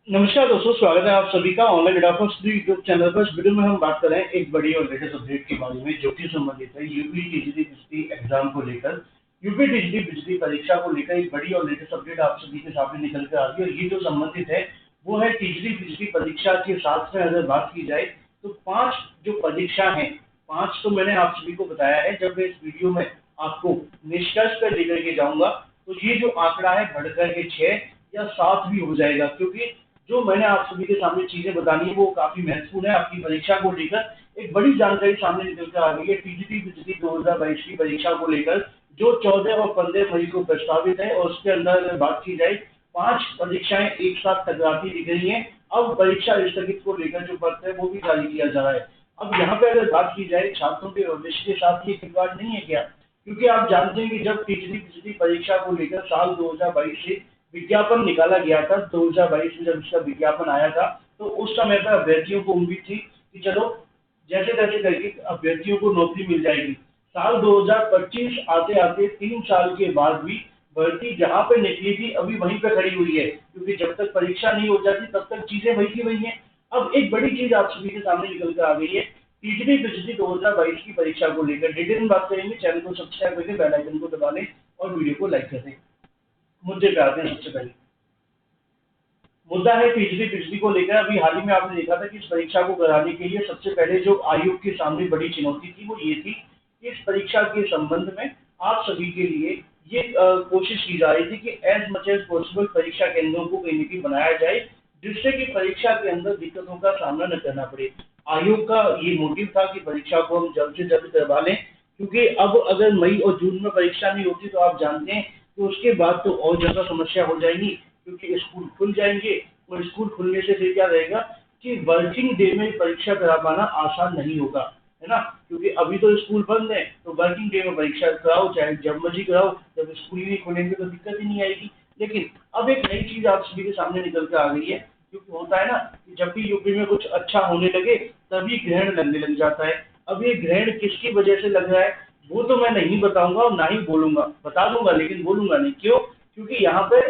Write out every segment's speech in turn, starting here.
नमस्कार दोस्तों, स्वागत है आप सभी का online data for study YouTube channel पर। इस वीडियो में हम बात कर रहे हैं एक बड़ी और लेटेस्ट अपडेट के बारे में जो कि संबंधित है यूपी टीजीटी बिजली एग्जाम को लेकर। यूपी टीजीटी बिजली परीक्षा को लेकर एक बड़ी और लेटेस्ट अपडेट आप सभी के सामने निकल कर आ रही है और ये जो संबंधित है वो है टीजीटी बिजली परीक्षा के साथ में। अगर बात की जाए तो 5 जो परीक्षा है, 5 तो मैंने आप सभी को बताया है। जब मैं इस वीडियो में आपको निष्कर्ष पर लेकर के जाऊंगा तो ये जो आंकड़ा है बढ़कर के 6 या 7 भी हो जाएगा, क्योंकि जो मैंने आप सभी के सामने चीजें बतानी है वो काफी महत्वपूर्ण है। आपकी परीक्षा को लेकर एक बड़ी जानकारी सामने निकल कर आ गई है टीजीटी बिजली 2022 की परीक्षा को लेकर, जो 14 और 15 मई को प्रस्तावित है। और उसके अंदर अगर बात की जाए 5 परीक्षाएं एक साथ टकराती दिख रही है। अब परीक्षा स्थगित को लेकर जो पत्र है वो भी जारी किया जा रहा है। अब यहाँ पे अगर बात की जाए छात्रों के भविष्य के साथ ये खिलवाड़ नहीं है क्या? क्योंकि आप जानते हैं कि जब टीजीटी बिजली परीक्षा को लेकर साल 2022 से विज्ञापन निकाला गया था, 2022 में जब इसका विज्ञापन आया था तो उस समय पर अभ्यर्थियों को उम्मीद थी कि चलो जैसे तैसे करके अभ्यर्थियों को नौकरी मिल जाएगी। साल 2025 आते आते 3 साल के बाद भी भर्ती जहां पे निकली थी अभी वहीं पे खड़ी हुई है, क्योंकि जब तक परीक्षा नहीं हो जाती तब तक चीजें वही की वही है। अब एक बड़ी चीज आप सभी के सामने निकल कर आ गई है टीजीटी बिजली 2022 की परीक्षा को लेकर। डिटेल में बात करेंगे। चैनल को सब्सक्राइब करके बेल आइकन को दबा लें और वीडियो को लाइक कर दें। मुद्दे पे आते हैं। सबसे पहले मुद्दा है टीजीटी बिजली को लेकर। अभी हाल ही में आपने देखा था कि इस परीक्षा को कराने के लिए सबसे पहले जो आयोग के सामने बड़ी चुनौती थी वो ये थी कि इस परीक्षा के संबंध में आप सभी के लिए ये कोशिश की जा रही थी कि एज मच एज पॉसिबल परीक्षा केंद्रों को कहीं न कहीं बनाया जाए जिससे कि परीक्षा के अंदर दिक्कतों का सामना न करना पड़े। आयोग का ये मोटिव था कि परीक्षा को हम जल्द से जल्द करवा लें, क्योंकि अब अगर मई और जून में परीक्षा नहीं होती तो आप जानते हैं तो उसके बाद तो और ज्यादा समस्या हो जाएगी, क्योंकि स्कूल खुल जाएंगे और स्कूल खुलने से फिर क्या रहेगा कि वर्किंग डे में परीक्षा करा पाना आसान नहीं होगा, है ना। क्योंकि अभी तो स्कूल बंद है तो वर्किंग डे में परीक्षा कराओ चाहे जब मर्जी कराओ, जब स्कूल ही नहीं खुलेंगे तो दिक्कत ही नहीं आएगी। लेकिन अब एक नई चीज आप सभी के सामने निकल कर आ गई है, क्योंकि होता है ना कि जब भी यूपी में कुछ अच्छा होने लगे तभी ग्रहण लगने लग जाता है। अब ये ग्रहण किसकी वजह से लग रहा है वो तो मैं नहीं बताऊंगा और ना ही बोलूंगा, बता दूंगा लेकिन बोलूंगा नहीं। क्यों? क्योंकि यहाँ पे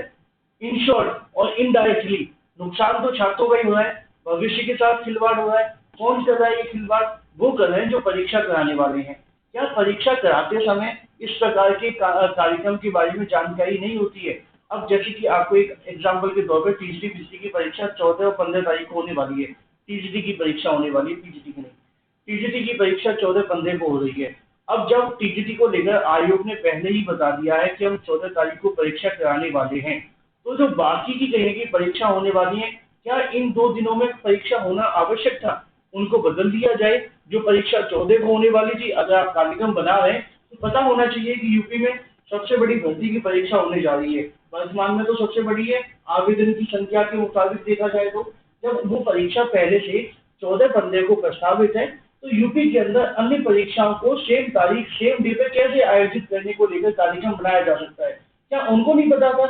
इन शॉर्ट और इनडायरेक्टली नुकसान तो छात्रों का ही हो रहा है, भविष्य के साथ खिलवाड़ हो रहा है। कौन कर रहा है ये खिलवाड़? वो कर रहे हैं जो परीक्षा कराने वाले हैं। क्या परीक्षा कराते समय इस प्रकार के कार्यक्रम के बारे में जानकारी नहीं होती है? अब जैसे कि आपको एक एग्जाम्पल के तौर पर टीजीटी पीजीटी की परीक्षा 14 और 15 तारीख को होने वाली है। टीजीटी की परीक्षा होने वाली है, पीजीटी की नहीं। टीजीटी की परीक्षा 14-15 को हो रही है। अब जब टीजीटी को लेकर आयोग ने पहले ही बता दिया है कि हम 14 तारीख को परीक्षा कराने वाले हैं, तो जो बाकी की कहीं की परीक्षा होने वाली है, क्या इन 2 दिनों में परीक्षा होना आवश्यक था? उनको बदल दिया जाए। जो परीक्षा 14 को होने वाली थी, अगर आप कार्यक्रम बना रहे हैं तो पता होना चाहिए कि यूपी में सबसे बड़ी भर्ती की परीक्षा होने जा रही है। वर्तमान में तो सबसे बड़ी है आवेदन की संख्या के मुताबिक देखा जाए तो। जब वो परीक्षा पहले से 14-15 को प्रस्तावित है तो यूपी के अंदर अन्य परीक्षाओं को सेम तारीख सेम डे पे कैसे आयोजित करने को लेकर कार्यक्रम बनाया जा सकता है? क्या उनको नहीं पता था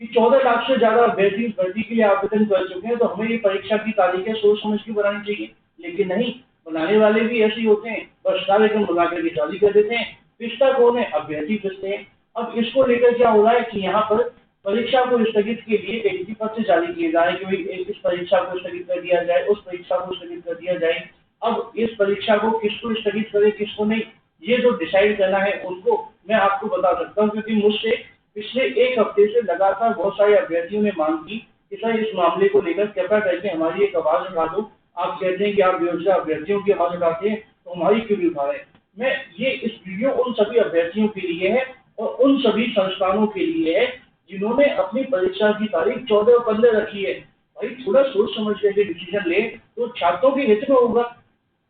कि 14 लाख से ज्यादा अभ्यर्थी भर्ती के लिए आवेदन कर चुके हैं, तो हमें ये परीक्षा की तारीखें सोच समझ के बनानी चाहिए? लेकिन नहीं, बनाने वाले भी ऐसे ही होते हैं, बस कार्यक्रम बना करके जारी कर देते हैं। पिछता कौन है? अभ्यर्थी पिछते हैं। अब इसको लेकर क्या हो रहा है कि यहाँ पर परीक्षा को स्थगित के लिए एक पत्र जारी किए जा रहे हैं कि भाई इस परीक्षा को स्थगित कर दिया जाए, उस परीक्षा को स्थगित कर दिया जाए। अब इस परीक्षा को किसको स्थगित करें किसको नहीं, ये जो डिसाइड करना है उनको मैं आपको बता सकता हूँ, क्योंकि मुझसे पिछले 1 हफ्ते से लगातार बहुत सारे अभ्यर्थियों ने मांग की कि सर इस मामले को लेकर कृपया करके हमारी एक आवाज उठा दो। आप कहते हैं कि आप बेरोजगार अभ्यर्थियों की आवाज उठाते हैं, तो हमारी क्यों नहीं उठा रहे? मैं ये इस वीडियो उन सभी अभ्यर्थियों के लिए है और उन सभी संस्थानों के लिए है जिन्होंने अपनी परीक्षा की तारीख 14 और 15 रखी है। भाई थोड़ा सोच समझ करके डिसीजन ले तो छात्रों के हित में होगा।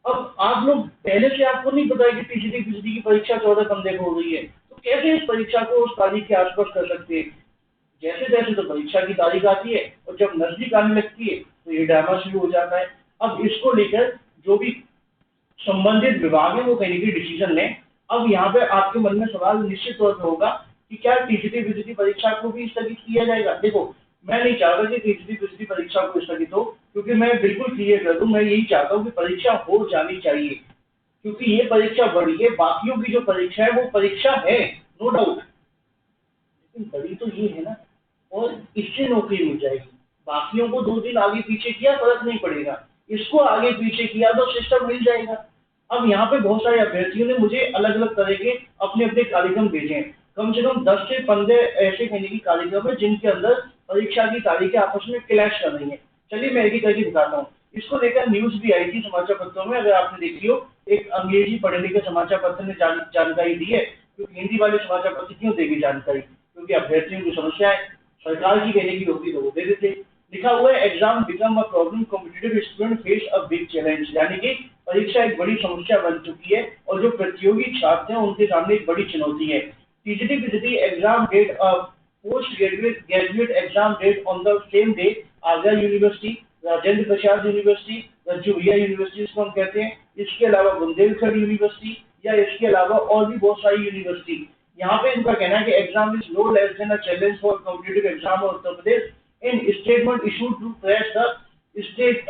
अब आप लोग पहले से आपको नहीं पता है कि टीजीटी पीजीटी की परीक्षा 14-15 को हो गई है, तो कैसे इस परीक्षा को उस तारीख के आसपास कर सकते हैं? जैसे जैसे तो परीक्षा की तारीख आती है और जब नजदीक आने लगती है तो ये ड्रामा शुरू हो जाता है। अब इसको लेकर जो भी संबंधित विभाग है वो कहीं भी डिसीजन लें। अब यहाँ पे आपके मन में सवाल निश्चित तौर पर होगा कि क्या टीजीटी पीजीटी परीक्षा को भी स्थगित किया जाएगा? देखो, मैं नहीं चाहता कि टीजीटी पीजीटी परीक्षा को स्थगित हो, क्योंकि मैं बिल्कुल क्लियर कर दूं, मैं यही चाहता हूँ कि परीक्षा हो जानी चाहिए, क्योंकि ये परीक्षा बड़ी है। बाकियों की जो परीक्षा है वो परीक्षा है, नो डाउट, लेकिन बड़ी तो ये है ना, और इससे नौकरी मिल जाएगी। बाकियों को 2 दिन आगे पीछे किया फर्क नहीं पड़ेगा, इसको आगे पीछे किया तो सिस्टम मिल जाएगा। अब यहाँ पे बहुत सारे अभ्यर्थियों ने मुझे अलग अलग तरह के अपने अपने कार्यक्रम भेजे हैं। कम से कम 10 से 15 ऐसे कहने की कार्यक्रम है जिनके अंदर परीक्षा की तारीखें आपस में क्लैश कर रही है। चलिए मैं एक एक करके दिखाता हूँ। इसको लेकर न्यूज भी आई थी समाचार पत्रों में, अगर आपने देखी हो। एक अंग्रेजी पढ़े लिखे समाचार पत्र ने जानकारी दी है, क्योंकि हिंदी वाले समाचार पत्र क्यों देगी जानकारी, क्योंकि अभ्यर्थियों की समस्याएं सरकार की कहने की होती तो वो दे देते। लिखा हुआ है exam become a problem, competitive student face a big challenge, यानी कि परीक्षा एक बड़ी समस्या बन चुकी है और जो प्रतियोगी छात्र हैं उनके सामने एक बड़ी चुनौती है। TGT PGT exam date post graduate exam date on the same day, Agra university, Rajendra Prasad university, Rajju Bhaiya university इसको हम कहते हैं, इसके अलावा बुंदेलखंड यूनिवर्सिटी या इसके अलावा और भी बहुत सारी यूनिवर्सिटी। यहाँ पे इनका कहना है कि exam is no less than a challenge for competitive exam of Uttar Pradesh in statement issued to crash the state.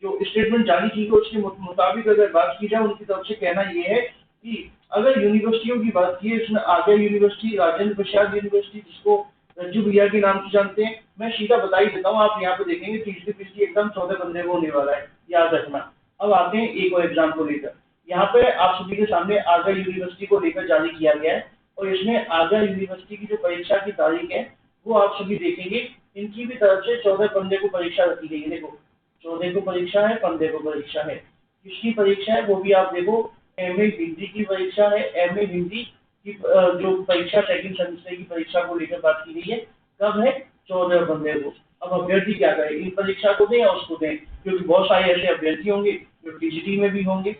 जो स्टेटमेंट जारी की गई उसके मुताबिक अगर बात की जाए, उनकी तरफ से कहना यह है कि अगर यूनिवर्सिटियों की बात की, इसमें आगरा यूनिवर्सिटी, राजेंद्र प्रसाद यूनिवर्सिटी जिसको रज्जू भैया के नाम से जानते हैं, मैं सीधा बता ही देता हूँ। आप यहाँ पे देखेंगे तीसरी पिछली एकदम 14 बंदे को होने वाला है, याद रखना। अब आते हैं एक और एग्जाम को लेकर। यहाँ पे आप सभी के सामने आगरा यूनिवर्सिटी को लेकर जारी किया गया है और इसमें आगरा यूनिवर्सिटी की जो परीक्षा की तारीख है वो आप सभी देखेंगे। इनकी भी तरफ से 14 बंदे को परीक्षा रखी गई है। देखो 14 को परीक्षा है, 15 को परीक्षा है। किसकी परीक्षा है वो भी आप देखो, एमए हिंदी की परीक्षा है। एमए हिंदी की जो परीक्षा सेकंड सेमेस्टर की परीक्षा को लेकर बात की गई है, कब है 14 बंदे को। अब अभ्यर्थी क्या करें, इन परीक्षा को दें या उसको दें, क्योंकि बहुत सारे ऐसे अभ्यर्थी होंगे जो टीजीटी में भी होंगे।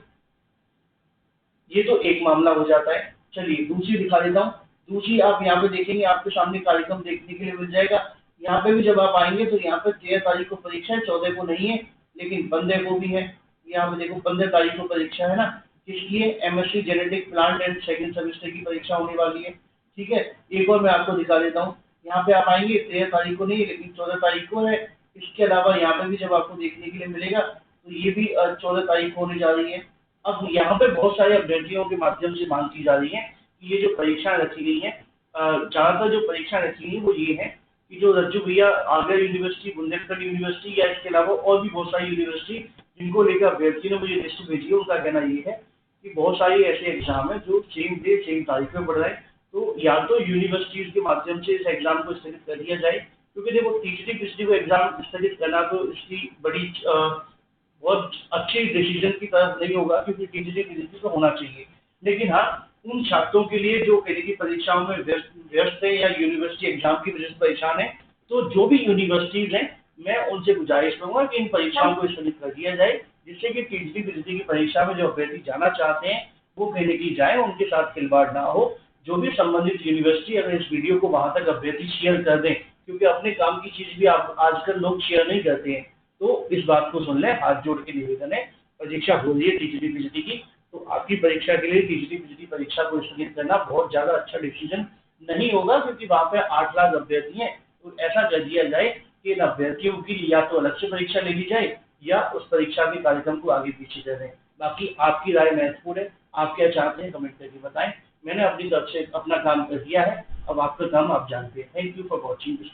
ये तो एक मामला हो जाता है। चलिए दूसरी दिखा देता हूँ। दूसरी आप यहाँ पे देखेंगे, आपके सामने कार्यक्रम देखने के लिए मिल जाएगा। यहाँ पे भी जब आप आएंगे तो यहाँ पे 13 तारीख को परीक्षा है, 14 को नहीं है, लेकिन 15 को भी है। यहाँ पे देखो 15 तारीख को परीक्षा है ना, किसकी है, MSc genetic plant and second semester की परीक्षा होने वाली है। ठीक है, एक और मैं आपको दिखा देता हूँ। यहाँ पे आप आएंगे 13 तारीख को नहीं है, लेकिन 14 तारीख को है। इसके अलावा यहाँ पे भी जब आपको देखने के लिए मिलेगा तो ये भी 14 तारीख को होने जा रही है। अब यहाँ पे बहुत सारे अभ्यर्थियों के माध्यम से मांग की जा रही है कि ये जो परीक्षा रखी गई है, ज्यादातर जो परीक्षा रखी गई है वो ये है कि जो रज्जू भैया आगरा यूनिवर्सिटी, बुंदेलखंड यूनिवर्सिटी या इसके अलावा और भी बहुत सारी यूनिवर्सिटी जिनको लेकर अभ्यर्थियों ने मुझे लिस्ट भेजी है, उनका कहना ये है कि बहुत सारे ऐसे एग्जाम है जो सेम डे सेम तारीख में पड़ रहे हैं। तो या तो यूनिवर्सिटीज के माध्यम से इस एग्जाम को स्थगित कर दिया जाए, क्योंकि देखो तीसरी पिछली को एग्जाम स्थगित करना तो इसकी बड़ी बहुत अच्छे डिसीजन की तरफ नहीं होगा, क्योंकि टीजीटी तो होना चाहिए। लेकिन हाँ, उन छात्रों के लिए जो कहने की परीक्षाओं में व्यस्त है या यूनिवर्सिटी एग्जाम की वजह से परेशान है, तो जो भी यूनिवर्सिटीज हैं मैं उनसे गुजारिश करूंगा कि इन परीक्षाओं को स्थगित कर दिया जाए, जिससे कि टीजीटी की परीक्षा में जो अभ्यर्थी जाना चाहते हैं वो कहने की जाए, उनके साथ खिलवाड़ ना हो। जो भी संबंधित यूनिवर्सिटी अगर इस वीडियो को वहां तक अभ्यर्थी शेयर कर दें, क्योंकि अपने काम की चीज भी आप आजकल लोग शेयर नहीं करते हैं, तो इस बात को सुन लें। हाथ जोड़ के निवेदन है, परीक्षा हो रही है टीजीटी पीजीटी की, तो आपकी परीक्षा के लिए टीजीटी पीजीटी परीक्षा को स्थगित करना बहुत ज्यादा अच्छा डिसीजन नहीं होगा, क्योंकि वहां पे 8 लाख अभ्यर्थी हैं। तो ऐसा कर दिया जाए कि इन अभ्यर्थियों की या तो अलग से परीक्षा ले ली जाए या उस परीक्षा के कार्यक्रम को आगे पीछे कर दें। बाकी आपकी राय महत्वपूर्ण है, आप क्या चाहते हैं कमेंट करके बताएं। मैंने अपनी तरफ से अपना काम कर दिया है, अब आपका काम आप जानते हैं। Thank you for watching this.